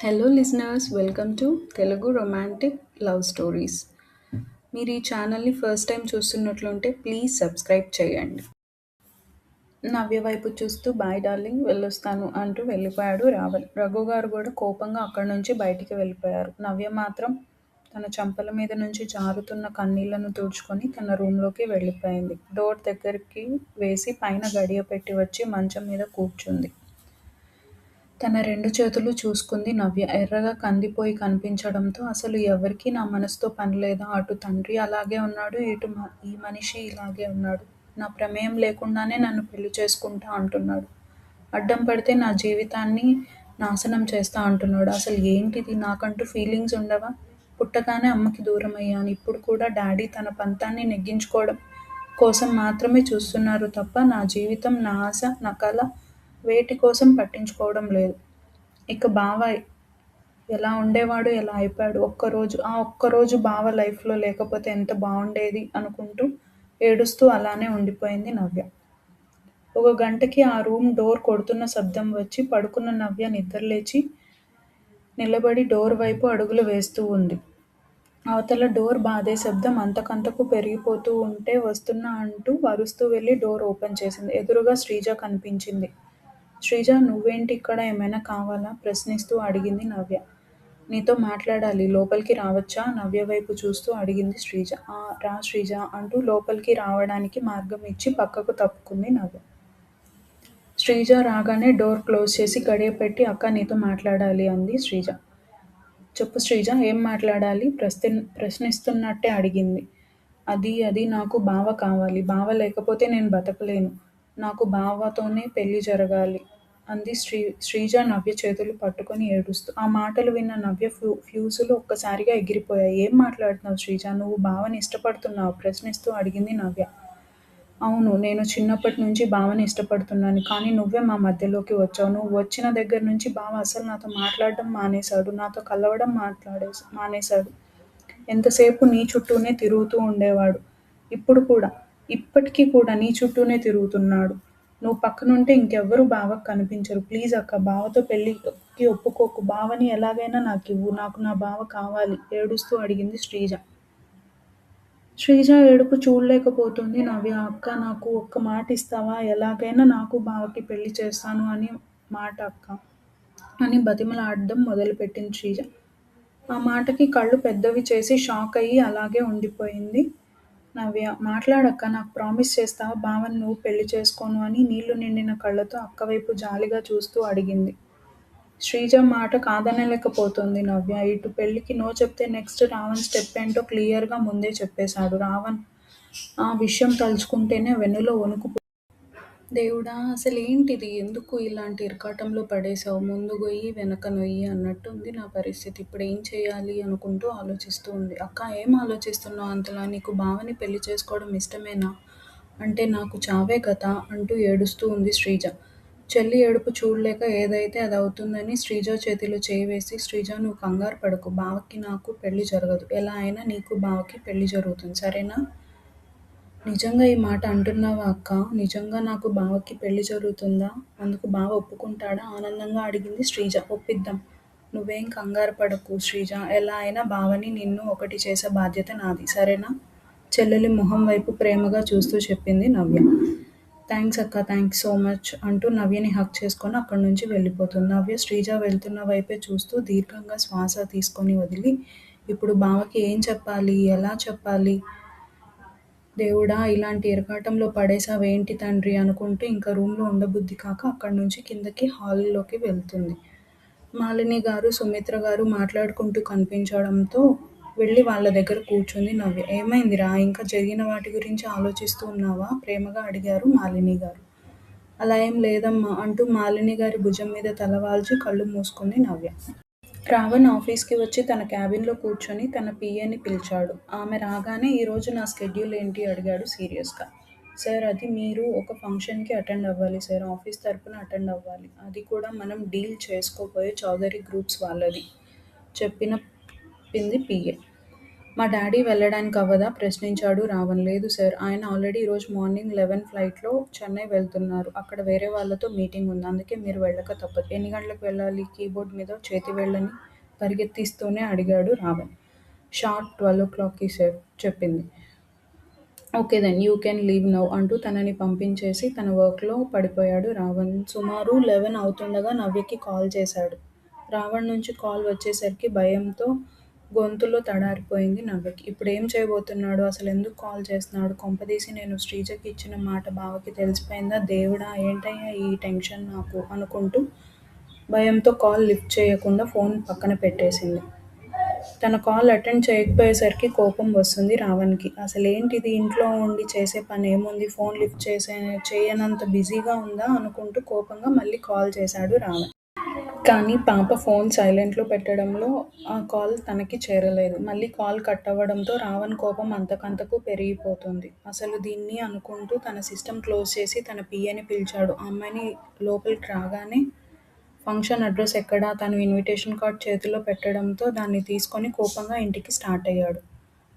Hello listeners, welcome to Telugu romantic love stories. మీరు ఈ ఛానల్ని ఫస్ట్ టైం చూస్తున్నట్లుంటే ప్లీజ్ సబ్స్క్రైబ్ చేయండి. నవ్య వైపు చూస్తూ బాయ్ డార్లింగ్ వెళ్ళొస్తాను అంటూ వెళ్ళిపోయాడు రావణ్. రఘు గారు కూడా కోపంగా అక్కడి నుంచి బయటికి వెళ్ళిపోయారు. నవ్య మాత్రం తన చెంపల మీద నుంచి జారుతున్న కన్నీళ్లను తుడుచుకొని తన రూంలోకి వెళ్ళిపోయింది. డోర్ దగ్గరికి వేసి పైన గడియ పెట్టి వచ్చి మంచం మీద కూర్చుంది. తన రెండు చేతులు చూసుకుంది నవ్య. ఎర్రగా కందిపోయి కనిపించడంతో అసలు ఎవరికీ నా మనసుతో పనిలేదా? అటు తండ్రి అలాగే ఉన్నాడు, ఇటు ఈ మనిషి ఇలాగే ఉన్నాడు. నా ప్రమేయం లేకుండానే నన్ను పెళ్లి చేసుకుంటా అంటున్నాడు. అడ్డం పడితే నా జీవితాన్ని నాశనం చేస్తా అంటున్నాడు. అసలు ఏంటిది? నాకంటూ ఫీలింగ్స్ ఉండవా? పుట్టగానే అమ్మకి దూరం అయ్యాను. ఇప్పుడు కూడా డాడీ తన పంతాన్ని నెగ్గించుకోవడం కోసం మాత్రమే చూస్తున్నారు తప్ప నా జీవితం, నా ఆశ, నా కల వేటి కోసం పట్టించుకోవడం లేదు. ఇక బావ ఎలా ఉండేవాడు, ఎలా అయిపోయాడు. ఒక్కరోజు బావ లైఫ్లో లేకపోతే ఎంత బాగుండేది అనుకుంటూ ఏడుస్తూ అలానే ఉండిపోయింది నవ్య. ఒక గంటకి ఆ రూమ్ డోర్ కొడుతున్న శబ్దం వచ్చి పడుకున్న నవ్య నిద్రలేచి నిలబడి డోర్ వైపు అడుగులు వేస్తూ ఉంది. అవతల డోర్ బాదే శబ్దం అంతకంతకు పెరిగిపోతూ ఉంటే వస్తున్నా అంటూ అరుస్తూ వెళ్ళి డోర్ ఓపెన్ చేసింది. ఎదురుగా శ్రీజ కనిపించింది. శ్రీజ, నువ్వేంటి ఇక్కడ? ఏమైనా కావాలా? ప్రశ్నిస్తూ అడిగింది నవ్య. నీతో మాట్లాడాలి, లోపలికి రావచ్చా? నవ్య వైపు చూస్తూ అడిగింది శ్రీజ. రా శ్రీజ అంటూ లోపలికి రావడానికి మార్గం ఇచ్చి పక్కకు తప్పుకుంది నవ్య. శ్రీజ రాగానే డోర్ క్లోజ్ చేసి గడియ పెట్టి అక్క నీతో మాట్లాడాలి అంది శ్రీజ. చెప్పు శ్రీజ, ఏం మాట్లాడాలి? ప్రశ్నిస్తున్నట్టే అడిగింది. అది నాకు బావ కావాలి. బావ లేకపోతే నేను బతకలేను. నాకు బావతోనే పెళ్లి జరగాలి అంది శ్రీజ నవ్య చేతులు పట్టుకొని ఏడుస్తూ. ఆ మాటలు విన్న నవ్య ఫ్యూజులు ఒక్కసారిగా ఎగిరిపోయాయి. ఏం మాట్లాడుతున్నావు శ్రీజ? నువ్వు బావని ఇష్టపడుతున్నావు? ప్రశ్నిస్తూ అడిగింది నవ్య. అవును, నేను చిన్నప్పటి నుంచి బావని ఇష్టపడుతున్నాను. కానీ నువ్వే మా మధ్యలోకి వచ్చావు. నువ్వు వచ్చిన దగ్గర నుంచి బావ అసలు నాతో మాట్లాడడం మానేశాడు. నాతో కలవడం మానేశాడు. ఎంతసేపు నీ చుట్టూనే తిరుగుతూ ఉండేవాడు. ఇప్పటికీ కూడా నీ చుట్టూనే తిరుగుతున్నాడు. నువ్వు పక్కనుంటే ఇంకెవ్వరూ బావకు కనిపించరు. ప్లీజ్ అక్క, బావతో పెళ్ళికి ఒప్పుకోకు. బావని ఎలాగైనా నాకివ్వు. నాకు నా బావ కావాలి ఏడుస్తూ అడిగింది శ్రీజ. శ్రీజ ఏడుపు చూడలేకపోతుంది నవ్య. అక్క, నాకు ఒక్క మాట ఇస్తావా? ఎలాగైనా నాకు బావకి పెళ్లి చేస్తాను అని మాట అక్క అని బతిమలాడడం మొదలుపెట్టింది శ్రీజ. ఆ మాటకి కళ్ళు పెద్దవి చేసి షాక్ అయ్యి అలాగే ఉండిపోయింది నవ్య. మాట్లాడక్క, నాకు ప్రామిస్ చేస్తావా బావని నువ్వు పెళ్లి చేసుకోను అని నీళ్లు నిండిన కళ్ళతో అక్క వైపు జాలిగా చూస్తూ అడిగింది. శ్రీజ మాట కాదనలేకపోతోంది నవ్య. ఇటు పెళ్లికి నో చెప్తే నెక్స్ట్ రావణ్ స్టెప్ ఏంటో క్లియర్గా ముందే చెప్పేశాడు. రావణ్ ఆ విషయం తలుచుకుంటేనే వెన్నులో వణుకు. దేవుడా, అసలేంటిది? ఎందుకు ఇలాంటి ఇరకాటంలో పడేశావు? ముందు గొయ్యి వెనక నొయ్యి అన్నట్టు ఉంది నా పరిస్థితి. ఇప్పుడు ఏం చేయాలి అనుకుంటూ ఆలోచిస్తూ ఉంది. అక్క, ఏం ఆలోచిస్తున్నావు అంతలా? నీకు బావని పెళ్లి చేసుకోవడం ఇష్టమేనా? అంటే నాకు చావే కదా అంటూ ఏడుస్తూ ఉంది శ్రీజ. చెల్లి ఏడుపు చూడలేక ఏదైతే అది అవుతుందని శ్రీజ చేతిలో చేయి వేసి, శ్రీజ, నువ్వు కంగారు పడకు. బావకి నాకు పెళ్లి జరగదు. ఎలా అయినా నీకు బావకి పెళ్లి జరుగుతుంది, సరేనా? నిజంగా ఈ మాట అంటున్నావా అక్క? నిజంగా నాకు బావకి పెళ్లి జరుగుతుందా? అందుకు బావ ఒప్పుకుంటాడా? ఆనందంగా అడిగింది శ్రీజ. ఒప్పిద్దాం. నువ్వేం కంగారు పడకు శ్రీజ. ఎలా అయినా బావని నిన్ను ఒకటి చేసే బాధ్యత నాది, సరేనా? చెల్లెలి మొహం వైపు ప్రేమగా చూస్తూ చెప్పింది నవ్య. థ్యాంక్స్ అక్క, థ్యాంక్స్ సో మచ్ అంటూ నవ్యని హగ్ చేసుకొని అక్కడి నుంచి వెళ్ళిపోతుంది. నవ్య శ్రీజ వెళ్తున్న వైపే చూస్తూ దీర్ఘంగా శ్వాస తీసుకొని వదిలి, ఇప్పుడు బావకి ఏం చెప్పాలి? ఎలా చెప్పాలి? దేవుడా, ఇలాంటి ఇరకాటంలో పడేశావేంటి తండ్రి అనుకుంటూ ఇంకా రూమ్లో ఉండబుద్ధి కాక అక్కడి నుంచి కిందకి హాల్లోకి వెళ్తుంది. మాలిని గారు, సుమిత్ర గారు మాట్లాడుకుంటూ కనిపించడంతో వెళ్ళి వాళ్ళ దగ్గర కూర్చుంది నవ్య. ఏమైందిరా? ఇంకా జరిగిన వాటి గురించి ఆలోచిస్తూ ఉన్నావా? ప్రేమగా అడిగారు మాలిని గారు. అలా ఏం లేదమ్మా అంటూ మాలిని గారి భుజం మీద తలవాల్చి కళ్ళు మూసుకుంది నవ్య. రావణ్ ఆఫీస్కి వచ్చి తన క్యాబిన్లో కూర్చొని తన పిఏని పిలిచాడు. ఆమె రాగానే ఈరోజు నా స్కెడ్యూల్ ఏంటి అడిగాడు సీరియస్గా. సార్, అది మీరు ఒక ఫంక్షన్కి అటెండ్ అవ్వాలి సార్. ఆఫీస్ తరపున అటెండ్ అవ్వాలి. అది కూడా మనం డీల్ చేసుకోబోయే చౌదరి గ్రూప్స్ వాళ్ళది పింది పిఏ. మా డాడీ వెళ్ళడానికి అవ్వదా? ప్రశ్నించాడు రావణ్. లేదు సార్. ఆయన ఆల్రెడీ ఈరోజు మార్నింగ్ 11 ఫ్లైట్‌లో చెన్నై వెళ్తున్నారు. అక్కడ వేరే వాళ్ళతో మీటింగ్ ఉంది. అందుకే మీరు వెళ్ళక తప్పదు. ఎన్ని గంటలకు వెళ్ళాలి? కీబోర్డ్ మీద చేతి వేళ్ళని పరిగెత్తిస్తూనే అడిగాడు రావణ్. షార్ప్ 12:00కి సార్ చెప్పింది. Okay then you can leave now అంటూ తనని పంపించేసి తన వర్క్‌లో పడిపోయాడు రావణ్. సుమారు 11 అవుతుండగా నవ్యకి కాల్ చేశాడు. రావణ్ నుంచి కాల్ వచ్చేసరికి భయంతో గొంతులో తడారిపోయింది నవ్యకి. ఇప్పుడేం చేయబోతున్నాడు? అసలెందుకు కాల్ చేస్తున్నాడు? కొంపదీసి నేను శ్రీజకి ఇచ్చిన మాట బావకి తెలిసిపోయిందా? దేవుడా! ఏంటయ్యా ఈ టెన్షన్ నాకు అనుకుంటూ భయంతో కాల్ లిఫ్ట్ చేయకుండా ఫోన్ పక్కన పెట్టేసింది. తన కాల్ అటెండ్ చేయకపోయేసరికి కోపం వస్తుంది రావణ్‌కి. అసలేంటిది ఇంట్లో ఉండి చేసే పనేముంది? ఫోన్ లిఫ్ట్ చేయనంత బిజీగా ఉందా? అనుకుంటూ కోపంగా మళ్ళీ కాల్ చేశాడు రావణ్. కానీ పాప ఫోన్ సైలెంట్‌లో పెట్టడంలో ఆ కాల్ తనకి చేరలేదు. మళ్ళీ కాల్ కట్ అవ్వడంతో రావణ్ కోపం అంతకంతకూ పెరిగిపోతుంది. అసలు దీన్ని అనుకుంటూ తన సిస్టమ్ క్లోజ్ చేసి తన పీఏని పిలిచాడు. ఆ అమ్మాయిని లోపలికి రాగానే ఫంక్షన్ అడ్రస్ ఎక్కడా? తను ఇన్విటేషన్ కార్డ్ చేతిలో పెట్టడంతో దాన్ని తీసుకొని కోపంగా ఇంటికి స్టార్ట్ అయ్యాడు.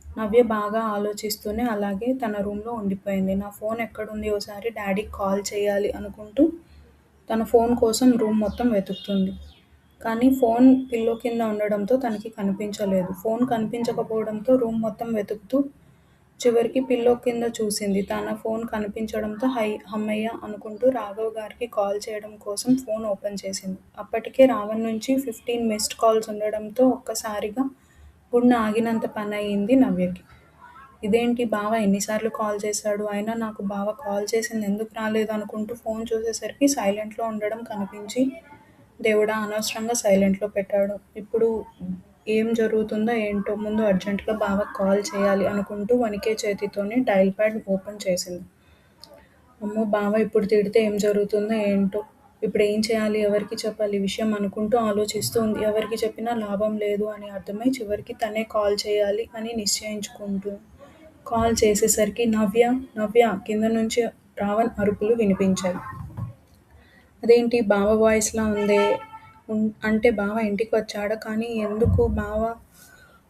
నవ్య బాగా ఆలోచిస్తూనే అలాగే తన రూమ్‌లో ఉండిపోయింది. నా ఫోన్ ఎక్కడుంది? ఓసారి డాడీకి కాల్ చేయాలి అనుకుంటూ తన ఫోన్ కోసం రూమ్ మొత్తం వెతుకుతుంది. కానీ ఫోన్ పిల్లో కింద ఉండడంతో తనకి కనిపించలేదు. ఫోన్ కనిపించకపోవడంతో రూమ్ మొత్తం వెతుకుతూ చివరికి పిల్లో కింద చూసింది. తన ఫోన్ కనిపించడంతో హమ్మయ్య అనుకుంటూ రాఘవ్ గారికి కాల్ చేయడం కోసం ఫోన్ ఓపెన్ చేసింది. అప్పటికే రావణ్ నుంచి 15 మిస్డ్ కాల్స్ ఉండడంతో ఒక్కసారిగా గుండె ఆగినంత పనయింది నవ్యకి. ఇదేంటి బావ ఎన్నిసార్లు కాల్ చేశాడు? అయినా నాకు బావ కాల్ చేసింది ఎందుకు రాలేదు అనుకుంటూ ఫోన్ చూసేసరికి సైలెంట్‌లో ఉండడం కనిపించి దేవుడా! అనవసరంగా సైలెంట్‌లో పెట్టాడు. ఇప్పుడు ఏం జరుగుతుందో ఏంటో? ముందు అర్జెంట్‌గా బావకి కాల్ చేయాలి అనుకుంటూ వణికే చేతితోనే డయల్ ప్యాడ్ ఓపెన్ చేసింది. అమ్మో! బావ ఇప్పుడు తిడితే ఏం జరుగుతుందో ఏంటో? ఇప్పుడేం చేయాలి? ఎవరికి చెప్పాలి ఈ విషయం అనుకుంటూ ఆలోచిస్తూ ఉంది. ఎవరికి చెప్పినా లాభం లేదు అని అర్థమై చివరికి తనే కాల్ చేయాలి అని నిశ్చయించుకుంటూ కాల్ చేసేసరికి నవ్య! నవ్య! కింద నుంచి రావణ్ అరుపులు వినిపించాయి. అదేంటి బావ వాయిస్‌లా ఉందే? అంటే బావ ఇంటికొచ్చాడా? కానీ ఎందుకు బావ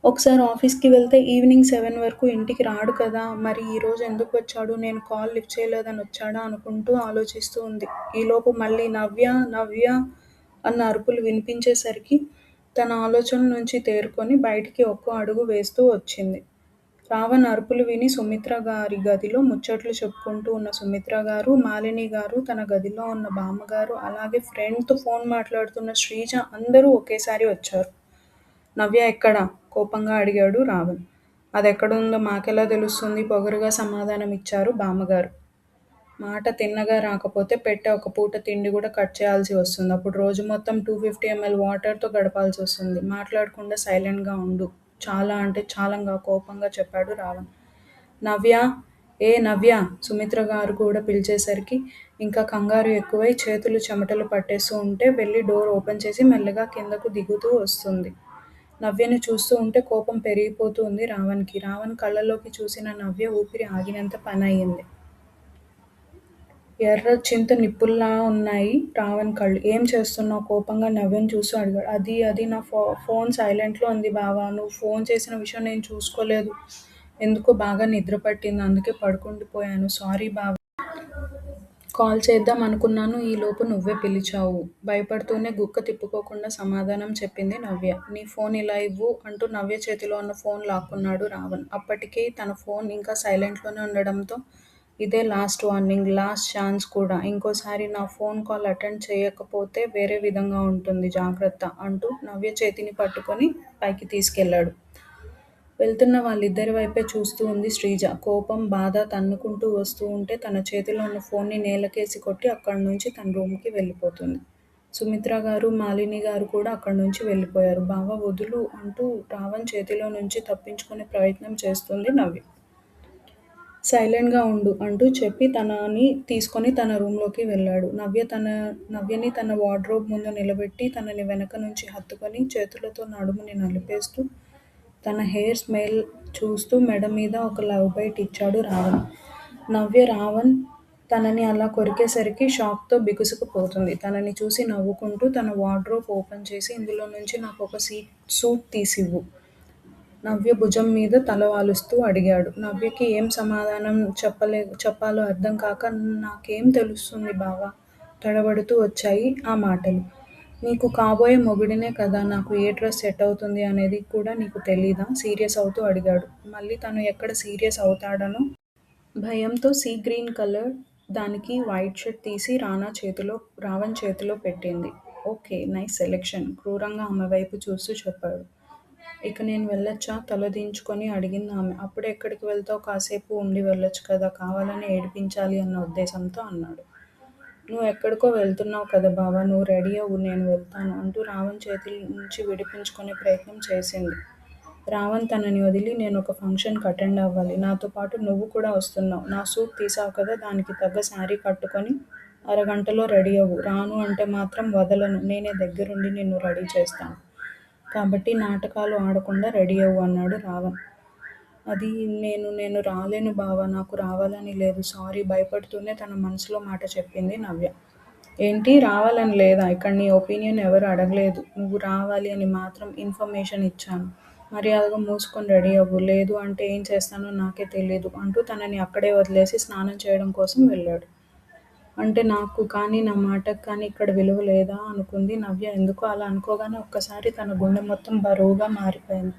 ఒకసారి ఆఫీస్‌కి వెళ్తే ఈవినింగ్ 7 వరకు ఇంటికి రాడు కదా! మరి ఈరోజు ఎందుకొచ్చాడు? నేను కాల్ లిఫ్ట్ చేయలేదని వచ్చాడా? అనుకుంటూ ఆలోచిస్తూ ఉంది. ఈలోపు మళ్ళీ నవ్య! నవ్య! అన్న అరుపులు వినిపించేసరికి తన ఆలోచనల నుంచి తేరుకొని బయటికి ఒక్కో అడుగు వేస్తూ వచ్చింది. రావణ్ అరుపులు విని సుమిత్ర గారి గదిలో ముచ్చట్లు చెప్పుకుంటూ ఉన్న సుమిత్ర గారు, మాలిని గారు, తన గదిలో ఉన్న బామ్మగారు, అలాగే ఫ్రెండ్‌తో ఫోన్ మాట్లాడుతున్న శ్రీజ అందరూ ఒకేసారి వచ్చారు. నవ్య ఎక్కడ? కోపంగా అడిగాడు రావణ్. అదెక్కడుందో మాకెలా తెలుస్తుంది? పొగరుగా సమాధానం ఇచ్చారు బామ్మగారు. మాట తిన్నగా రాకపోతే పెట్టే ఒక పూట తిండి కూడా కట్ చేయాల్సి వస్తుంది. అప్పుడు రోజు మొత్తం 250 ml వాటర్‌తో గడపాల్సి వస్తుంది. మాట్లాడకుండా సైలెంట్‌గా ఉండు. చాలా అంటే చాలంగా కోపంగా చెప్పాడు రావణ్. నవ్య! ఏ నవ్య! సుమిత్ర గారు కూడా పిలిచేసరికి ఇంకా కంగారు ఎక్కువై చేతులు చెమటలు పట్టేస్తూ ఉంటే వెళ్ళి డోర్ ఓపెన్ చేసి మెల్లగా కిందకు దిగుతూ వస్తుంది. నవ్యని చూస్తూ ఉంటే కోపం పెరిగిపోతూ ఉంది రావణ్‌కి. రావణ్ కళ్ళలోకి చూసిన నవ్య ఊపిరి ఆగినంత పనయింది. ఎర్ర చింత నిప్పుల్లా ఉన్నాయి రావణ్ కళ్ళు. ఏం చేస్తున్నావు? కోపంగా నవ్యని చూస్తూ అడిగాడు. అది నా ఫోన్ సైలెంట్‌లో ఉంది బావ. నువ్వు ఫోన్ చేసిన విషయం నేను చూసుకోలేదు. ఎందుకో బాగా నిద్ర పట్టింది. అందుకే పడుకుండిపోయాను. సారీ బావ. కాల్ చేద్దాం అనుకున్నాను. ఈలోపు నువ్వే పిలిచావు. భయపడుతూనే గుక్క తిప్పుకోకుండా సమాధానం చెప్పింది నవ్య. నీ ఫోన్ ఇలా ఇవ్వు అంటూ నవ్య చేతిలో ఉన్న ఫోన్ లాక్కున్నాడు రావణ్. అప్పటికి తన ఫోన్ ఇంకా సైలెంట్‌లోనే ఉండడంతో ఇదే లాస్ట్ వార్నింగ్, లాస్ట్ ఛాన్స్ కూడా. ఇంకోసారి నా ఫోన్ కాల్ అటెండ్ చేయకపోతే వేరే విధంగా ఉంటుంది జాగ్రత్త అంటూ నవ్య చేతిని పట్టుకొని పైకి తీసుకెళ్ళాడు. వెళ్తున్న వాళ్ళిద్దరి వైపే చూస్తూ ఉంది శ్రీజ. కోపం, బాధ తన్నుకుంటూ వస్తూ ఉంటే తన చేతిలో ఉన్న ఫోన్ని నేలకేసి కొట్టి అక్కడి నుంచి తన రూమ్‌కి వెళ్ళిపోతుంది. సుమిత్ర గారు, మాలిని గారు కూడా అక్కడి నుంచి వెళ్ళిపోయారు. బావ వదులు అంటూ రావణ్ చేతిలో నుంచి తప్పించుకునే ప్రయత్నం చేస్తుంది నవ్య. సైలెంట్‌గా ఉండు అంటూ చెప్పి తనని తీసుకొని తన రూమ్‌లోకి వెళ్ళాడు. నవ్యని తన వార్డ్‌రోబ్ ముందు నిలబెట్టి తనని వెనక నుంచి హత్తుకొని చేతులతో నడుముని నలిపేస్తూ తన హెయిర్ స్మెల్ చూస్తూ మెడ మీద ఒక లవ్ బైట్ ఇచ్చాడు రావణ్. నవ్య రావణ్ తనని అలా కొరికేసరికి షాక్‌తో బిగుసుకుపోతుంది. తనని చూసి నవ్వుకుంటూ తన వార్డ్‌రోబ్ ఓపెన్ చేసి ఇందులో నుంచి నాకొక సూట్ తీసివ్వు నవ్య భుజం మీద తల వాలుస్తూ అడిగాడు. నవ్యకి ఏం సమాధానం చెప్పాలో అర్థం కాక నాకేం తెలుస్తుంది బావా? తడబడుతూ వచ్చాయి ఆ మాటలు. నీకు కాబోయే మొగుడినే కదా, నాకు ఏ డ్రెస్ సెట్ అవుతుంది అనేది కూడా నీకు తెలీదా? సీరియస్ అవుతూ అడిగాడు. మళ్ళీ తను ఎక్కడ సీరియస్ అవుతాడనో భయంతో సీ గ్రీన్ కలర్ దానికి వైట్ షర్ట్ తీసి రావణ్ చేతిలో పెట్టింది. ఓకే, నైస్ సెలెక్షన్ క్రూరంగా ఆమె వైపు చూస్తూ చెప్పాడు. ఇక నేను వెళ్ళొచ్చా? తలదించుకొని అడిగింది ఆమె. అప్పుడే ఎక్కడికి వెళ్తావు? కాసేపు ఉండి వెళ్ళొచ్చు కదా, కావాలని ఏడిపించాలి అన్న ఉద్దేశంతో అన్నాడు. నువ్వు ఎక్కడికో వెళ్తున్నావు కదా బావా, నువ్వు రెడీ అవ్వు, నేను వెళ్తాను అంటూ రావణ్ చేతుల నుంచి విడిపించుకునే ప్రయత్నం చేసింది. రావణ్ తనని వదిలి నేను ఒక ఫంక్షన్కి అటెండ్ అవ్వాలి, నాతో పాటు నువ్వు కూడా వస్తున్నావు, నా సూట్ తీసావు కదా, దానికి తగ్గ శారీ కట్టుకొని అరగంటలో రెడీ అవ్వు, రాను అంటే మాత్రం వదలను, నేనే దగ్గరుండి నిన్ను రెడీ చేస్తాను, కాబట్టి నాటకాలు ఆడకుండా రెడీ అవ్వు అన్నాడు రావణ్. అది నేను రాలేను బావా, నాకు రావాలని లేదు, సారీ భయపడుతూనే తన మనసులో మాట చెప్పింది నవ్య. ఏంటి రావాలని లేదా? ఇక్కడ నీ ఒపీనియన్ ఎవరు అడగలేదు, నువ్వు రావాలి అని మాత్రం ఇన్ఫర్మేషన్ ఇచ్చాను, మర్యాదగా మూసుకొని రెడీ అవ్వు, లేదు అంటే ఏం చేస్తానో నాకే తెలీదు అంటూ తనని అక్కడే వదిలేసి స్నానం చేయడం కోసం వెళ్ళాడు. అంటే నాకు కానీ నా మాటకు కానీ ఇక్కడ విలువ లేదా అనుకుంది నవ్య. ఎందుకో అలా అనుకోగానే ఒక్కసారి తన గుండె మొత్తం బరువుగా మారిపోయింది.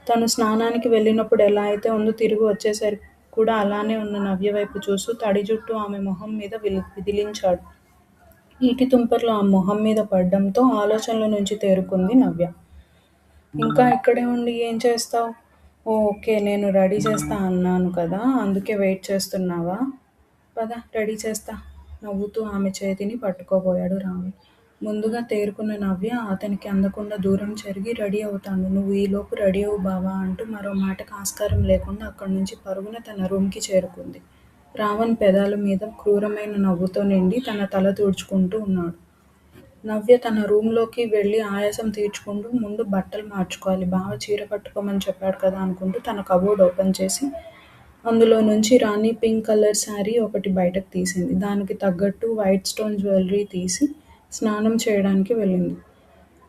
తను స్నానానికి వెళ్ళినప్పుడు ఎలా అయితే ఉందో తిరిగి వచ్చేసరికి కూడా అలానే ఉన్న నవ్య వైపు చూస్తూ తడి జుట్టు ఆమె మొహం మీద విదిలించాడు. నీటి తుంపర్లు ఆ మొహం మీద పడ్డంతో ఆలోచనల నుంచి తేరుకుంది నవ్య. ఇంకా ఇక్కడే ఉండి ఏం చేస్తావు? ఓకే, నేను రెడీ చేస్తా అన్నాను కదా, అందుకే వెయిట్ చేస్తున్నావా? పద రెడీ చేస్తా నవ్వుతూ ఆమె చేతిని పట్టుకోబోయాడు రాము. ముందుగా తేరుకున్న నవ్య అతనికి అందకుండా దూరం జరిగి రెడీ అవుతాను, నువ్వు ఈలోపు రెడీ అవ్వు బావా అంటూ మరో మాటకు ఆస్కారం లేకుండా అక్కడి నుంచి పరుగున తన రూమ్కి చేరుకుంది. రావణ్ పెదాల మీద క్రూరమైన నవ్వుతో నిండి తన తల తుడుచుకుంటూ ఉన్నాడు. నవ్య తన రూంలోకి వెళ్ళి ఆయాసం తీర్చుకుంటూ ముందు బట్టలు మార్చుకోవాలి, బావ చీర కట్టుకోమని చెప్పాడు కదా అనుకుంటూ తన కబోర్డ్ ఓపెన్ చేసి అందులో నుంచి రాణి పింక్ కలర్ శారీ ఒకటి బయటకు తీసింది. దానికి తగ్గట్టు వైట్ స్టోన్ జ్యువెలరీ తీసి స్నానం చేయడానికి వెళ్ళింది.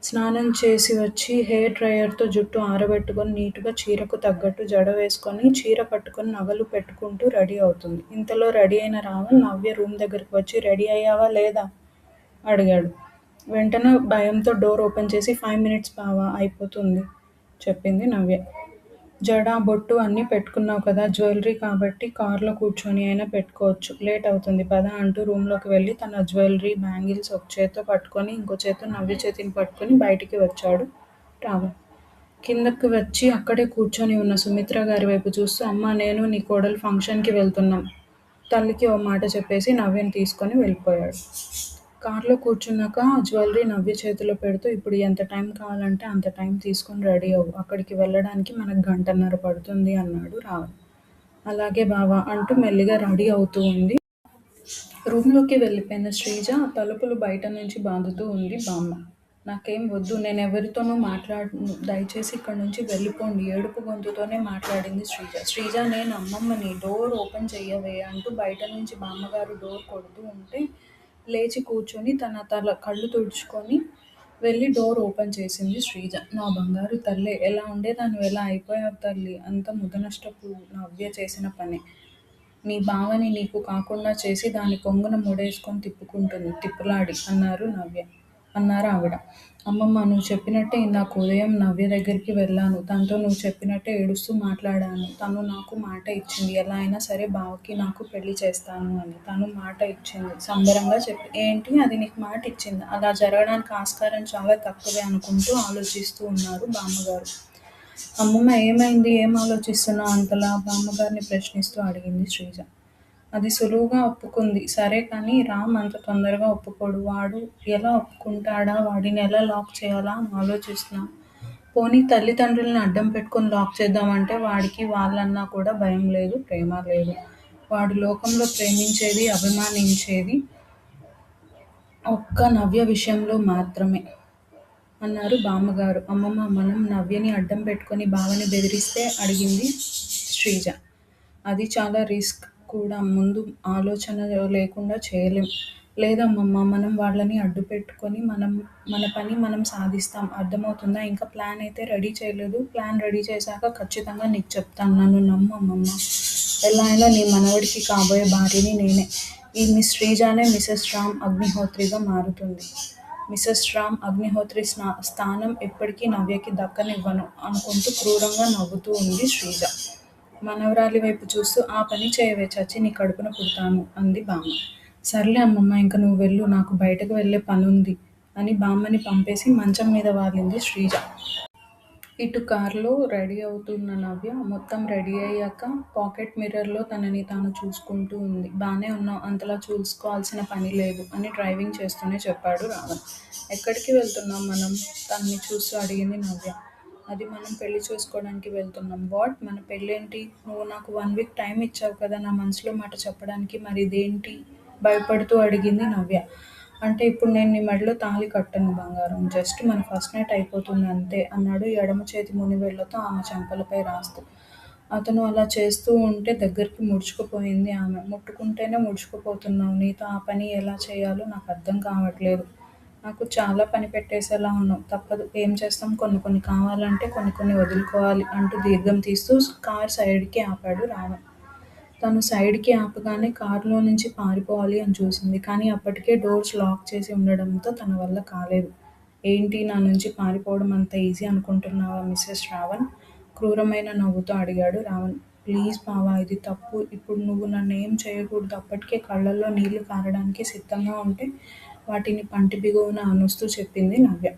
స్నానం చేసి వచ్చి హెయిర్ డ్రయర్తో జుట్టు ఆరబెట్టుకొని నీటుగా చీరకు తగ్గట్టు జడ వేసుకొని చీర కట్టుకొని నగలు పెట్టుకుంటూ రెడీ అవుతుంది. ఇంతలో రెడీ అయిన రావణ్ నవ్య రూమ్ దగ్గరికి వచ్చి రెడీ అయ్యావా లేదా అడిగాడు. వెంటనే భయంతో డోర్ ఓపెన్ చేసి 5 మినిట్స్ బావా అయిపోతుంది చెప్పింది నవ్య. జడ, బొట్టు అన్నీ పెట్టుకున్నావు కదా, జ్యువెలరీ కాబట్టి కార్లో కూర్చొని అయినా పెట్టుకోవచ్చు, లేట్ అవుతుంది పద అంటూ రూమ్లోకి వెళ్ళి తన జ్యువెలరీ, బ్యాంగిల్స్ ఒక చేత్తో పట్టుకొని ఇంకో చేత్తో నవ్య చేతిని పట్టుకొని బయటికి వచ్చాడు రావణ్. కిందకి వచ్చి అక్కడే కూర్చొని ఉన్న సుమిత్ర గారి వైపు చూస్తూ అమ్మా, నేను నీ కోడలు ఫంక్షన్కి వెళ్తున్నాం తల్లికి ఓ మాట చెప్పేసి నవ్యని తీసుకొని వెళ్ళిపోయాడు. కార్లో కూర్చున్నాక జ్యువెలరీ నవ్య చేతిలో పెడుతూ ఇప్పుడు ఎంత టైం కావాలంటే అంత టైం తీసుకొని రెడీ అవ్వు, అక్కడికి వెళ్ళడానికి మనకు గంటన్నర పడుతుంది అన్నాడు రావణ్. అలాగే బావా అంటూ మెల్లిగా రెడీ అవుతూ ఉంది. రూమ్లోకి వెళ్ళిపోయిన శ్రీజ తలుపులు బయట నుంచి బాదుతూ ఉంది. బామ్మ, నాకేం వద్దు, నేనెవరితోనూ మాట్లాడను, దయచేసి ఇక్కడి నుంచి వెళ్ళిపోండి ఏడుపు గొంతుతోనే మాట్లాడింది శ్రీజ. శ్రీజ, నేను అమ్మమ్మని, డోర్ ఓపెన్ చెయ్యవే అంటూ బయట నుంచి బామ్మగారు డోర్ కొడుతూ ఉంటే లేచి కూర్చొని తన కళ్ళు తుడుచుకొని వెళ్ళి డోర్ ఓపెన్ చేసింది శ్రీజ. నా బంగారు తల్లే, ఎలా ఉండేదానివి ఎలా అయిపోయావు తల్లి, అంత ముదనష్టపు నవ్య చేసిన పనే, నీ బావని నీకు కాకుండా చేసి దాని కొంగున ముడేసుకొని తిప్పులాడి అన్నారు ఆవిడ. అమ్మమ్మ, నువ్వు చెప్పినట్టే ఇందాక ఉదయం నవ్య దగ్గరికి వెళ్ళాను, తనతో నువ్వు చెప్పినట్టే ఏడుస్తూ మాట్లాడాను, తను నాకు మాట ఇచ్చింది ఎలా అయినా సరే బావకి నాకు పెళ్లి చేస్తాను అని, తను మాట ఇచ్చింది సంబరంగా చెప్పి. ఏంటి, అది నీకు మాట ఇచ్చిందా? అలా జరగడానికి ఆస్కారం చాలా తక్కువే అనుకుంటూ ఆలోచిస్తూ ఉన్నారు బామ్మగారు. అమ్మమ్మ, ఏమైంది, ఏం ఆలోచిస్తున్నావు అంతలా బామ్మగారిని ప్రశ్నిస్తూ అడిగింది శ్రీజ. అది సులువుగా ఒప్పుకుంది సరే, కానీ రామ్ అంత తొందరగా ఒప్పుకోడు, వాడు ఎలా ఒప్పుకుంటాడా, వాడిని ఎలా లాక్ చేయాలా అని ఆలోచిస్తున్నాం, పోనీ తల్లిదండ్రులని అడ్డం పెట్టుకొని లాక్ చేద్దామంటే వాడికి వాళ్ళన్నా కూడా భయం లేదు, ప్రేమ లేదు, వాడు లోకంలో ప్రేమించేది అభిమానించేది ఒక్క నవ్య విషయంలో మాత్రమే అన్నారు బామ్మగారు. అమ్మమ్మ, మనం నవ్యని అడ్డం పెట్టుకొని బావని బెదిరిస్తే అడిగింది శ్రీజ. అది చాలా రిస్క్ కూడా, ముందు ఆలోచన లేకుండా చేయలేం, లేదమ్మమ్మ, మనం వాళ్ళని అడ్డు పెట్టుకొని మన పని మనం సాధిస్తాం. అర్థమవుతుందా? ఇంకా ప్లాన్ అయితే రెడీ చేయలేదు. ప్లాన్ రెడీ చేశాక ఖచ్చితంగా నీకు చెప్తాను. నన్ను నమ్ము అమ్మమ్మ. ఎలా అయినా నీ మనవడికి కాబోయే భార్యని నేనే. ఈ మిస్ శ్రీజానే మిసెస్ రామ్ అగ్నిహోత్రిగా మారుతుంది. మిసెస్ రామ్ అగ్నిహోత్రి స్థానం ఎప్పటికీ నవ్యకి దక్కనివ్వను అనుకుంటూ క్రూరంగా నవ్వుతూ ఉంది శ్రీజ. మనవరాలి వైపు చూస్తూ, ఆ పని చేయవే, చచ్చి నీ కడుపున పుడతాను అంది బామ్మ. సర్లే అమ్మమ్మ, ఇంక నువ్వు వెళ్ళు, నాకు బయటకు వెళ్ళే పనుంది అని బామ్మని పంపేసి మంచం మీద వాలింది శ్రీజ. ఇటు కారులో రెడీ అవుతున్న నవ్య మొత్తం రెడీ అయ్యాక పాకెట్ మిర్రర్లో తనని తాను చూసుకుంటూ ఉంది. బానే ఉన్నావు, అంతలా చూసుకోవాల్సిన పని లేదు అని డ్రైవింగ్ చేస్తూనే చెప్పాడు రావణ్. ఎక్కడికి వెళ్తున్నాం మనం? తనని చూస్తూ అడిగింది నవ్య. అది మనం పెళ్లి చేసుకోవడానికి వెళ్తున్నాం. వాట్, మన పెళ్ళేంటి? నువ్వు నాకు 1 వీక్ టైం ఇచ్చావు కదా నా మనసులో మాట చెప్పడానికి, మరి ఇదేంటి? భయపడుతూ అడిగింది నవ్య. అంటే ఇప్పుడు నేను నీ మెడలో తాళి కట్టను బంగారం, జస్ట్ మన ఫస్ట్ నైట్ అయిపోతుంది అంతే అన్నాడు ఎడమ చేతి మునివేళ్లతో ఆమె చెంపలపై రాస్తూ. అతను అలా చేస్తూ ఉంటే దగ్గరికి ముడుచుకుపోయింది ఆమె. ముట్టుకుంటేనే ముడుచుకుపోతున్నావు, నీతో ఆ పని ఎలా చేయాలో నాకు అర్థం కావట్లేదు. నాకు చాలా పని పెట్టేసేలా ఉన్నావు. తప్పదు, ఏం చేస్తాం, కొన్ని కొన్ని కావాలంటే కొన్ని కొన్ని వదులుకోవాలి అంటూ దీర్ఘం తీస్తూ కార్ సైడ్కి ఆపాడు రావణ్. తను సైడ్‌కి ఆపగానే కారులో నుంచి పారిపోవాలి అని చూసింది. కానీ అప్పటికే డోర్స్ లాక్ చేసి ఉండడంతో తన వల్ల కాలేదు. ఏంటి, నా నుంచి పారిపోవడం అంత ఈజీ అనుకుంటున్నావా మిసెస్ రావణ్? క్రూరమైన నవ్వుతో అడిగాడు రావణ్. ప్లీజ్ బావా, ఇది తప్పు. ఇప్పుడు నువ్వు నన్నేం చేయకూడదు. అప్పటికే కళ్ళల్లో నీళ్లు కారడానికి సిద్ధంగా ఉంటే వాటిని పంటి బిగువున అణుస్తూ చెప్పింది నవ్య.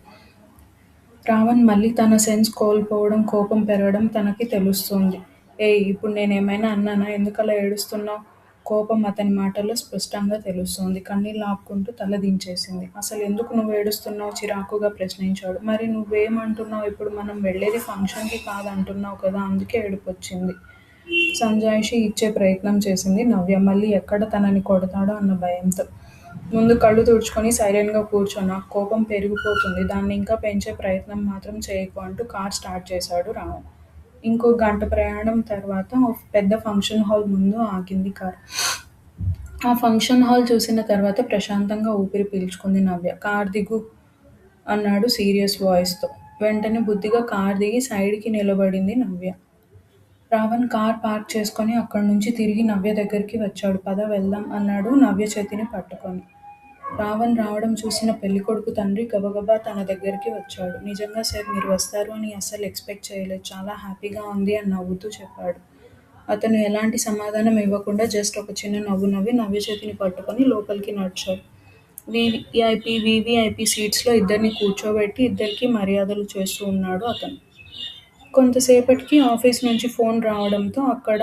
రావణ్ మళ్ళీ తన సెన్స్ కోల్పోవడం, కోపం పెరగడం తనకి తెలుస్తోంది. ఏయ్, ఇప్పుడు నేనేమైనా అన్నానా? ఎందుకలా ఏడుస్తున్నావ్? కోపం అతని మాటల్లో స్పష్టంగా తెలుస్తోంది. కన్నీళ్ళు ఆపుకుంటూ తల దించేసింది. అసలెందుకు నువ్వు ఏడుస్తున్నావ్? చిరాకుగా ప్రశ్నించాడు. మరి నువ్వేమంటున్నావ్ ఇప్పుడు? మనం వెళ్ళేది ఫంక్షన్‌కి కాదంటున్నావు కదా, అందుకే ఏడుపొచ్చింది. సంజాయిషీ ఇచ్చే ప్రయత్నం చేసింది నవ్య, మళ్ళీ ఎక్కడ తనని కొడతాడో అన్న భయంతో. ముందు కళ్ళు తుడుచుకొని సైలెంట్‌గా కూర్చో, నాకు కోపం పెరిగిపోతుంది. దాన్ని ఇంకా పెంచే ప్రయత్నం మాత్రం చేయకు అంటూ కార్ స్టార్ట్ చేశాడు రాము. ఇంకో గంట ప్రయాణం తర్వాత ఓ పెద్ద ఫంక్షన్ హాల్ ముందు ఆగింది కారు. ఆ ఫంక్షన్ హాల్ చూసిన తర్వాత ప్రశాంతంగా ఊపిరి పీల్చుకుంది నవ్య. కార్ దిగు అన్నాడు సీరియస్ వాయిస్‌తో. వెంటనే బుద్ధిగా కార్ దిగి సైడ్‌కి నిలబడింది నవ్య. రావణ్ కార్ పార్క్ చేసుకొని అక్కడి నుంచి తిరిగి నవ్య దగ్గరికి వచ్చాడు. పద వెళ్దాం అన్నాడు నవ్య చేతిని పట్టుకొని. రావణ్ రావడం చూసిన పెళ్ళికొడుకు తండ్రి గబగబా తన దగ్గరికి వచ్చాడు. నిజంగా సార్, మీరు వస్తారు అని అస్సలు ఎక్స్‌పెక్ట్ చేయలేదు. చాలా హ్యాపీగా ఉంది అని నవ్వుతూ చెప్పాడు. అతను ఎలాంటి సమాధానం ఇవ్వకుండా జస్ట్ ఒక చిన్న నవ్వు నవ్వి నవ్య చేతిని పట్టుకొని లోపలికి నడిచాడు. వీవీఐపీ సీట్స్‌లో ఇద్దరిని కూర్చోబెట్టి ఇద్దరికీ మర్యాదలు చేస్తూ ఉన్నాడు అతను. కొంతసేపటికి ఆఫీస్ నుంచి ఫోన్ రావడంతో అక్కడ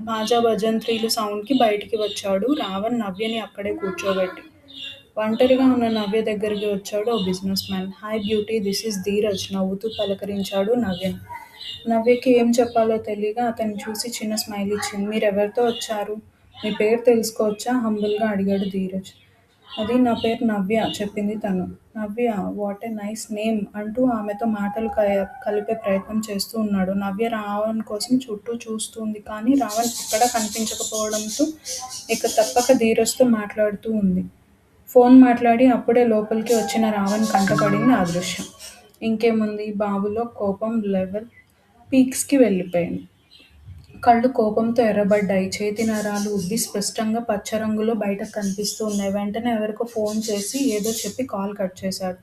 బాజా భజంత్రీలు సౌండ్‌కి బయటికి వచ్చాడు రావణ్ నవ్యని అక్కడే కూర్చోబెట్టి. ఒంటరిగా ఉన్న నవ్య దగ్గరికి వచ్చాడు ఓ business man. Hi beauty, this is Dheeraj నవ్వుతూ పలకరించాడు నవ్యని. నవ్యకి ఏం చెప్పాలో తెలియక అతన్ని చూసి చిన్న స్మైల్ ఇచ్చింది. మీరెవరితో వచ్చారు? మీ పేరు తెలుసుకోవచ్చా? హంబుల్‌గా అడిగాడు ధీరజ్. అది నా పేరు నవ్య చెప్పింది తను. నవ్య, వాట్ ఏ నైస్ నేమ్ అంటూ ఆమెతో మాటలు కలిపే ప్రయత్నం చేస్తూ ఉన్నాడు. నవ్య రావణ్ కోసం చుట్టూ చూస్తుంది కానీ రావణ్ ఎక్కడా కనిపించకపోవడంతో ఇక తప్పక ధీరజ్‌తో మాట్లాడుతూ ఉంది. ఫోన్ మాట్లాడి అప్పుడే లోపలికి వచ్చిన రావణ్ కంటపడింది ఆ దృశ్యం. ఇంకేముంది, బాబులో కోపం లెవెల్ పీక్స్‌కి వెళ్ళిపోయింది. కళ్ళు కోపంతో ఎర్రబడ్డాయి. చేతి నరాలు ఉబ్బి స్పష్టంగా పచ్చ రంగులో బయటకు కనిపిస్తూ ఉన్నాయి. వెంటనే ఎవరికో ఫోన్ చేసి ఏదో చెప్పి కాల్ కట్ చేశాడు.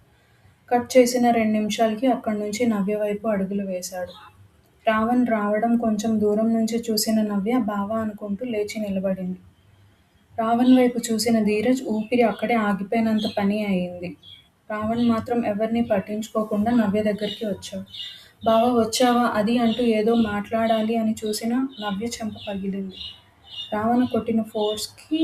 కట్ చేసిన 2 నిమిషాలకి అక్కడి నుంచి నవ్య వైపు అడుగులు వేశాడు. రావణ్ రావడం కొంచెం దూరం నుంచి చూసిన నవ్య బావా అనుకుంటూ లేచి నిలబడింది. రావణ్ వైపు చూసిన ధీరజ్ ఊపిరి అక్కడే ఆగిపోయినంత పని అయింది. రావణ్ మాత్రం ఎవర్నీ పట్టించుకోకుండా నవ్య దగ్గరికి వచ్చాడు. బావా వచ్చావా అది అంటూ ఏదో మాట్లాడాలి అని చూసిన నవ్య చెంప పగిలింది. రావణ కొట్టిన ఫోర్స్‌కి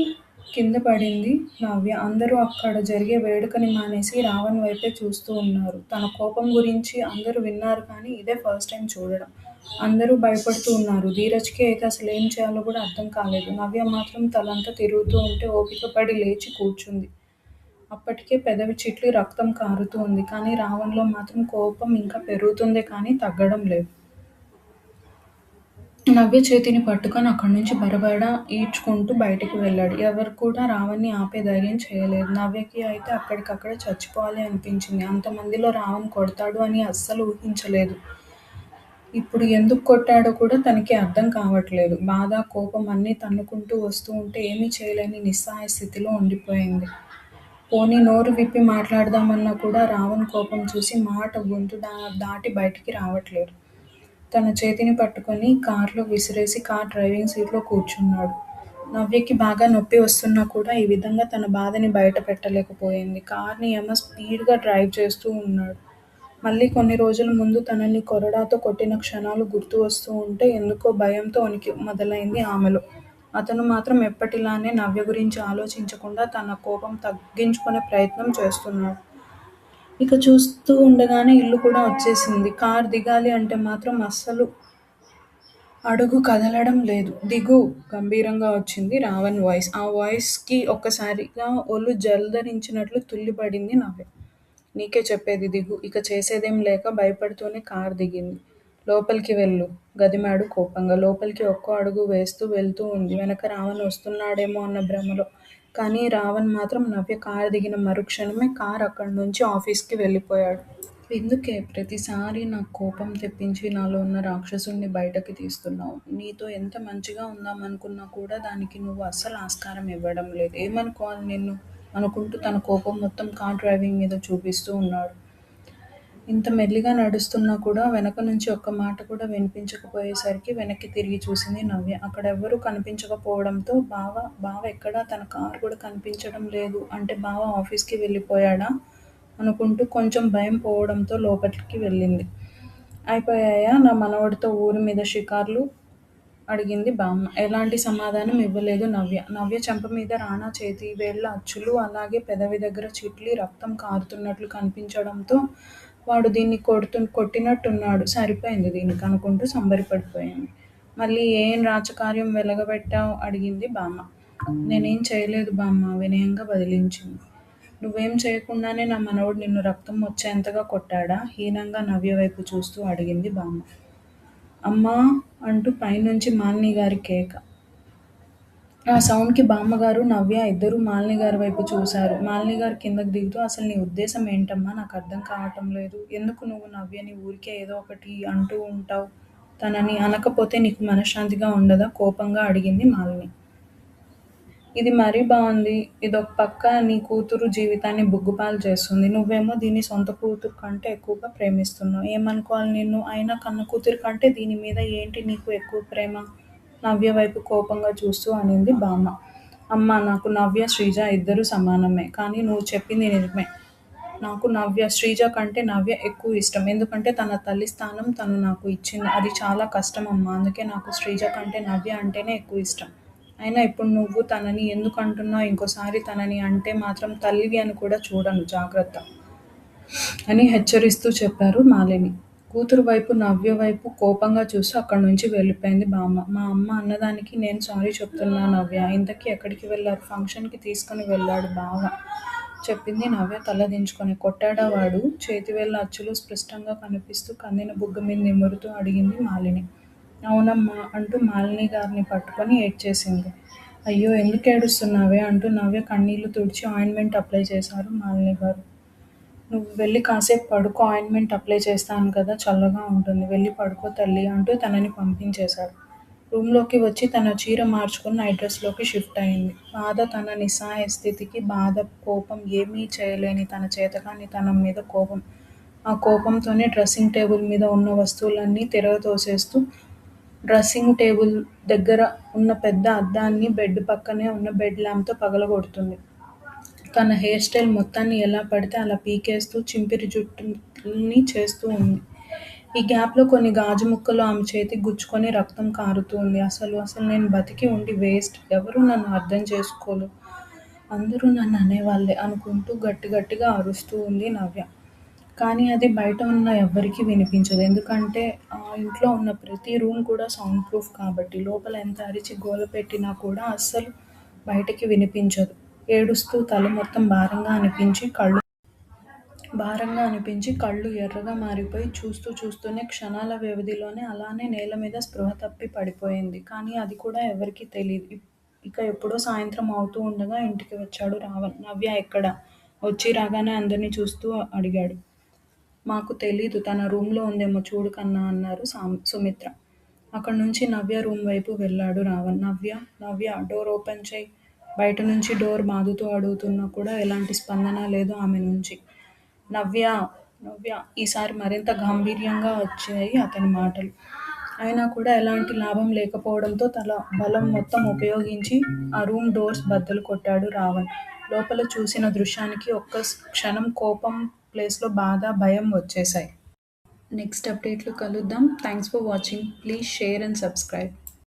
కింద పడింది నవ్య. అందరూ అక్కడ జరిగే వేడుకని మానేసి రావణ్ వైపే చూస్తూ ఉన్నారు. తన కోపం గురించి అందరూ విన్నారు కానీ ఇదే ఫస్ట్ టైం చూడడం. అందరూ భయపడుతూ ఉన్నారు. ధీరజ్‌కి అయితే అసలేం చేయాలో కూడా అర్థం కాలేదు. నవ్య మాత్రం తలంతా తిరుగుతూ ఉంటే ఓపిక పడి లేచి కూర్చుంది. అప్పటికే పెదవి చిట్లి రక్తం కారుతూ ఉంది. కానీ రావణ్‌లో మాత్రం కోపం ఇంకా పెరుగుతుందే కానీ తగ్గడం లేదు. నవ్య చేతిని పట్టుకొని అక్కడి నుంచి బరబరా ఈడ్చుకుంటూ బయటికి వెళ్ళాడు. ఎవరు కూడా రావణ్ణి ఆపే ధైర్యం చేయలేదు. నవ్యకి అయితే అక్కడికక్కడే చచ్చిపోవాలి అనిపించింది. అంతమందిలో రావణ్ కొడతాడు అని అస్సలు ఊహించలేదు. ఇప్పుడు ఎందుకు కొట్టాడో కూడా తనకి అర్థం కావట్లేదు. బాధ, కోపం అన్నీ తన్నుకుంటూ వస్తూ ఉంటే ఏమీ చేయలేని నిస్సహాయ స్థితిలో ఉండిపోయింది. పోనీ నోరు విప్పి మాట్లాడదామన్నా కూడా రావణ్ కోపం చూసి మాట గొంతు దాటి బయటికి రావట్లేదు. తన చేతిని పట్టుకొని కార్లో విసిరేసి కార్ డ్రైవింగ్ సీట్లో కూర్చున్నాడు. నవ్యకి బాగా నొప్పి వస్తున్నా కూడా ఈ విధంగా తన బాధని బయట పెట్టలేకపోయింది. కార్ని ఏమో స్పీడ్గా డ్రైవ్ చేస్తూ ఉన్నాడు. మళ్ళీ కొన్ని రోజుల ముందు తనని కొరడాతో కొట్టిన క్షణాలు గుర్తు వస్తూ ఉంటే ఎందుకో భయంతో వణికి మొదలైంది ఆమెలో. అతను మాత్రం ఎప్పటిలానే నవ్య గురించి ఆలోచించకుండా తన కోపం తగ్గించుకునే ప్రయత్నం చేస్తున్నాడు. ఇక చూస్తూ ఉండగానే ఇల్లు కూడా వచ్చేసింది. కార్ దిగాలి అంటే మాత్రం అస్సలు అడుగు కదలడం లేదు. దిగు గంభీరంగా వచ్చింది రావణ్ వాయిస్. ఆ వాయిస్కి ఒక్కసారిగా ఒళ్ళు జలధరించినట్లు తుల్లిపడింది నవ్య. నీకే చెప్పేది దిగు. ఇక చేసేదేం లేక భయపడుతూనే కారు దిగింది. లోపలికి వెళ్ళు గదిమాడు కోపంగా. లోపలికి ఒక్కో అడుగు వేస్తూ వెళ్తూ ఉంది. వెనక రావణ్ వస్తున్నాడేమో అన్న భ్రమలో. కానీ రావణ్ మాత్రం నవ్య కారు దిగిన మరుక్షణమే కారు అక్కడి నుంచి ఆఫీస్కి వెళ్ళిపోయాడు. ఎందుకే ప్రతిసారి నాకు కోపం తెప్పించి నాలో ఉన్న రాక్షసుడిని బయటకి తీస్తున్నావు? నీతో ఎంత మంచిగా ఉందామనుకున్నా కూడా దానికి నువ్వు అస్సలు ఆస్కారం ఇవ్వడం లేదు. ఏమనుకోవాలి నిన్ను? అనుకుంటూ తన కోపం మొత్తం కార్ డ్రైవింగ్ మీద చూపిస్తూ ఉన్నాడు. ఇంత మెల్లిగా నడుస్తున్నా కూడా వెనక నుంచి ఒక్క మాట కూడా వినిపించకపోయేసరికి వెనక్కి తిరిగి చూసింది నవ్య. అక్కడెవ్వరూ కనిపించకపోవడంతో బావ ఎక్కడా? తన కారు కూడా కనిపించడం లేదు. అంటే బావ ఆఫీస్కి వెళ్ళిపోయాడా అనుకుంటూ కొంచెం భయం పోవడంతో లోపలికి వెళ్ళింది. అయిపోయాయా నా మనవడితో ఊరి మీద షికార్లు? అడిగింది బామ్మ. ఎలాంటి సమాధానం ఇవ్వలేదు నవ్య. నవ్య చెంప మీద రానా చేతి వేళ్ళ అచ్చులు, అలాగే పెదవి దగ్గర చిట్లి రక్తం కారుతున్నట్లు కనిపించడంతో వాడు దీన్ని కొట్టినట్టున్నాడు. సరిపోయింది దీనికి అనుకుంటూ సంబరపడిపోయింది. మళ్ళీ ఏం రాచకార్యం వెలగబెట్టావు? అడిగింది బామ్మ. నేనేం చేయలేదు బామ్మ వినయంగా బదిలించింది. నువ్వేం చేయకుండానే నా మనవడు నిన్ను రక్తం వచ్చేంతగా కొట్టాడా? హీనంగా నవ్య వైపు చూస్తూ అడిగింది బామ్మ. అమ్మా అంటూ పైనుంచి మాలిని గారి కేక. ఆ సౌండ్కి బామ్మగారు, నవ్య ఇద్దరూ మాలిని గారి వైపు చూశారు. మాలిని గారు కిందకు దిగుతూ అసలు నీ ఉద్దేశం ఏంటమ్మా? నాకు అర్థం కావటం లేదు. ఎందుకు నువ్వు నవ్యని ఊరికే ఏదో ఒకటి అంటూ ఉంటావు? తనని అనకపోతే నీకు మనశ్శాంతిగా ఉండదా? కోపంగా అడిగింది మాలిని. ఇది మరీ బాగుంది. ఇదొక పక్క నీ కూతురు జీవితాన్ని బుగ్గుపాలు చేస్తుంది. నువ్వేమో దీన్ని సొంత కూతురు కంటే ఎక్కువగా ప్రేమిస్తున్నావు. ఏమనుకోవాలి నిన్ను? అయినా కన్న కూతురి కంటే దీని మీద ఏంటి నీకు ఎక్కువ ప్రేమ? నవ్య వైపు కోపంగా చూస్తూ అనింది బామ్మ. అమ్మా నాకు నవ్య, శ్రీజ ఇద్దరూ సమానమే. కానీ నువ్వు చెప్పింది నిజమే. నాకు నవ్య, శ్రీజ కంటే నవ్య ఎక్కువ ఇష్టం. ఎందుకంటే తన తల్లి స్థానం తను నాకు ఇచ్చింది. అది చాలా కష్టం అమ్మా. అందుకే నాకు శ్రీజ కంటే నవ్య అంటేనే ఎక్కువ ఇష్టం. అయినా ఇప్పుడు నువ్వు తనని ఎందుకు అంటున్నావు? ఇంకోసారి తనని అంటే మాత్రం తల్లివి అని కూడా చూడను, జాగ్రత్త అని హెచ్చరిస్తూ చెప్పారు మాలిని. కూతురు వైపు నవ్య వైపు కోపంగా చూస్తూ అక్కడి నుంచి వెళ్ళిపోయింది బామ్మ. మా అమ్మ అన్నదానికి నేను సారీ చెప్తున్నా నవ్య. ఇంతకీ ఎక్కడికి వెళ్ళారు? ఫంక్షన్కి తీసుకుని వెళ్ళాడు బావ చెప్పింది నవ్య తలదించుకొని. కొట్టాడా వాడు? చేతివేళ్ళ అచ్చులు స్పష్టంగా కనిపిస్తూ కందిన బుగ్గ మీద నిమురుతూ అడిగింది మాలిని. అవునమ్మా అంటూ మాలిని గారిని పట్టుకొని ఏడ్చేసింది. అయ్యో ఎందుకు ఏడుస్తున్నావే అంటూ నవ్య కన్నీళ్లు తుడిచి ఆయింట్మెంట్ అప్లై చేశారు మాలిని గారు. నువ్వు వెళ్ళి కాసేపు పడుకో, ఆయింట్మెంట్ అప్లై చేస్తాను కదా, చల్లగా ఉంటుంది. వెళ్ళి పడుకో తల్లి అంటూ తనని పంపించేశాడు. రూమ్లోకి వచ్చి తన చీర మార్చుకుని నైట్ డ్రెస్లోకి షిఫ్ట్ అయింది. బాధ, తన నిస్సహాయ స్థితికి బాధ, కోపం, ఏమీ చేయలేని తన చేతకాని తనం మీద కోపం. ఆ కోపంతోనే డ్రెస్సింగ్ టేబుల్ మీద ఉన్న వస్తువులన్నీ తిరగతోసేస్తూ డ్రెస్సింగ్ టేబుల్ దగ్గర ఉన్న పెద్ద అద్దాన్ని బెడ్ పక్కనే ఉన్న బెడ్ ల్యాంప్తో పగలగొడుతుంది. తన హెయిర్ స్టైల్ మొత్తాన్ని ఎలా పడితే అలా పీకేస్తూ చింపిరి జుట్టుని చేస్తూ ఉంది. ఈ గ్యాప్లో కొన్ని గాజు ముక్కలు ఆమె చేతికి గుచ్చుకొని రక్తం కారుతూ ఉంది. అసలు నేను బతికి ఉండి వేస్ట్. ఎవరూ నన్ను అర్థం చేసుకోరు. అందరూ నన్ను అనేవాళ్ళే అనుకుంటూ గట్టిగా అరుస్తూ ఉంది నవ్య. కానీ అది బయట ఉన్న ఎవ్వరికీ వినిపించదు. ఎందుకంటే ఆ ఇంట్లో ఉన్న ప్రతి రూమ్ కూడా సౌండ్ ప్రూఫ్ కాబట్టి. లోపల ఎంత అరిచి గోల పెట్టినా కూడా అస్సలు బయటకి వినిపించదు. ఏడుస్తూ తల మొత్తం భారంగా అనిపించి భారంగా అనిపించి కళ్ళు ఎర్రగా మారిపోయి చూస్తూ చూస్తూనే క్షణాల వ్యవధిలోనే అలానే నేల మీద స్పృహ తప్పి పడిపోయింది. కానీ అది కూడా ఎవరికీ తెలీదు. ఇక ఎప్పుడో సాయంత్రం అవుతూ ఉండగా ఇంటికి వచ్చాడు రావణ్. నవ్య ఎక్కడ? వచ్చి రాగానే అందరినీ చూస్తూ అడిగాడు. మాకు తెలీదు. తన రూమ్‌లో ఉందేమో చూడు కన్నా అన్నారు సుమిత్ర. అక్కడి నుంచి నవ్య రూమ్ వైపు వెళ్ళాడు రావణ్. నవ్య, నవ్య డోర్ ఓపెన్ చెయ్. బయట నుంచి డోర్ బాదుతూ అడుగుతున్నా కూడా ఎలాంటి స్పందన లేదు ఆమె నుంచి. నవ్య, నవ్య ఈసారి మరింత గాంభీర్యంగా వచ్చాయి అతని మాటలు. అయినా కూడా ఎలాంటి లాభం లేకపోవడంతో తన బలం మొత్తం ఉపయోగించి ఆ రూమ్ డోర్స్ బద్దలు కొట్టాడు రావణ్. లోపల చూసిన దృశ్యానికి ఒక్క క్షణం కోపం ప్లేస్‌లో బాధ, భయం వచ్చేశాయి. నెక్స్ట్ అప్డేట్‌లో కలుద్దాం. Thanks for watching. Please share and subscribe.